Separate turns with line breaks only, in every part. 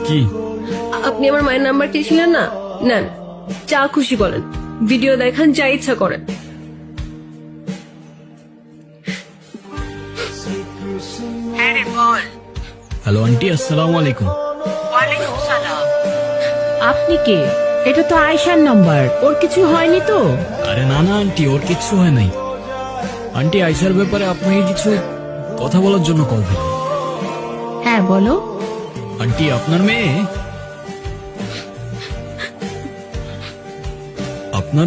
কি?
আপনি আমার মায়ের নাম্বার চেয়েছিলেন না, নেন, যা খুশি বলেন, ভিডিও দেখান, যা ইচ্ছা করেন।
হ্যালো আন্টি, আসসালামু আলাইকুম।
ওয়ালাইকুম সালাম। আপনি কে? এটা তো আয়েশার নাম্বার, ওর কিছু হয়নি তো?
আরে না না আন্টি, ওর কিচ্ছু হয় নাই। আন্টি, আয়শার ব্যাপারে আপনাকে কিছু কথা বলার জন্য কল দিলাম।
হ্যাঁ বলো।
আন্টি, আপনার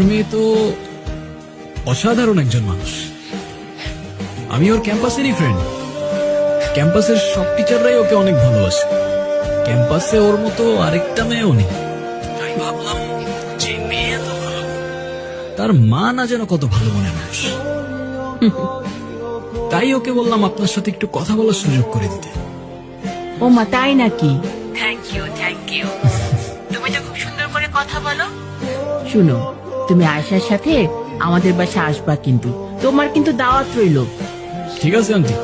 মেয়ে তো অসাধারণ একজন মানুষ। আমি ওর ক্যাম্পাসেরই ফ্রেন্ড। ক্যাম্পাসের সব টিচাররাই ওকে অনেক ভালোবাসে। ক্যাম্পাসে ওর মতো আরেকটা মেয়েও নেই। তাই ভাবলাম, যে মেয়ে এত ভালো, তার মা না যেন কত ভালো মনে মানুষ। তাই ওকে বললাম আপনার সাথে একটু কথা বলার সুযোগ করে দিতে।
ও মা, তাই নাকি? Thank you, thank you. তুমি তো খুব সুন্দর করে কথা বলো। শুনো, তুমি আয়েশার সাথে আমাদের বাসায় আসবা, কিন্তু তোমার কিন্তু দাওয়াত রইলো।
ঠিক আছে আন্টি,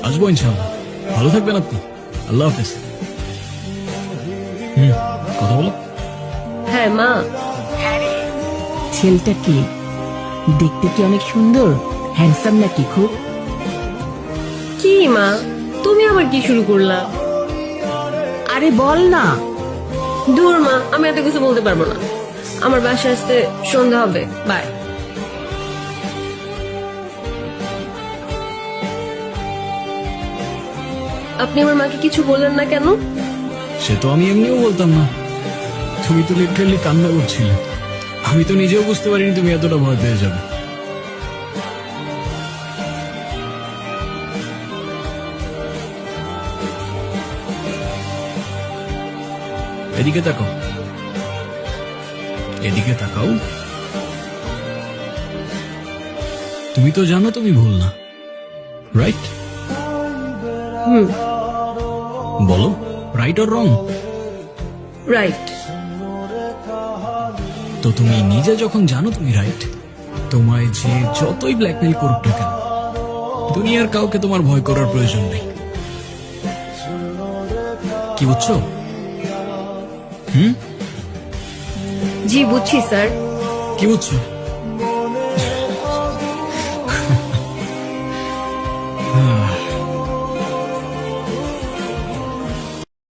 আসবো ইনশাআল্লাহ। ভালো থাকবেন আপনি। আল্লাহ হাফেজ। কথা বলো।
হ্যাঁ মা।
ছেলেটা কি দেখতে, কি অনেক সুন্দর, হ্যান্ডসাম নাকি খুব?
কি মা, তুমি আবার কি শুরু করলা?
আরে বল না।
দূর মা, আমি এত কিছু বলতে পারবো না। আমার বাসায় আসতে সন্ধ্যা হবে, বাই। আপনি আমার মাকে কিছু বললেন না কেন?
সে তো আমি এমনিও বলতাম না। তুমি তো লিটারালি কান্না করছিলে। আমি তো নিজেও বুঝতে পারিনি তুমি এতটা ভয় পেয়ে যাবে। এদিকে তাকাও, এদিকে তাকাও। তুমি তো জানো তুমি ভুল না, রাইট? বলো, রাইট অর রং?
রাইট।
তো তুমি নিজে যখন জানো তুমি রাইট, তোমায় যে যতই ব্ল্যাকমেইল করুক না কেন, দুনিয়ার কাউকে তোমার ভয় করার প্রয়োজন নেই। কি বুঝছো?
জি বুঝছি স্যার।
কি বুঝছো?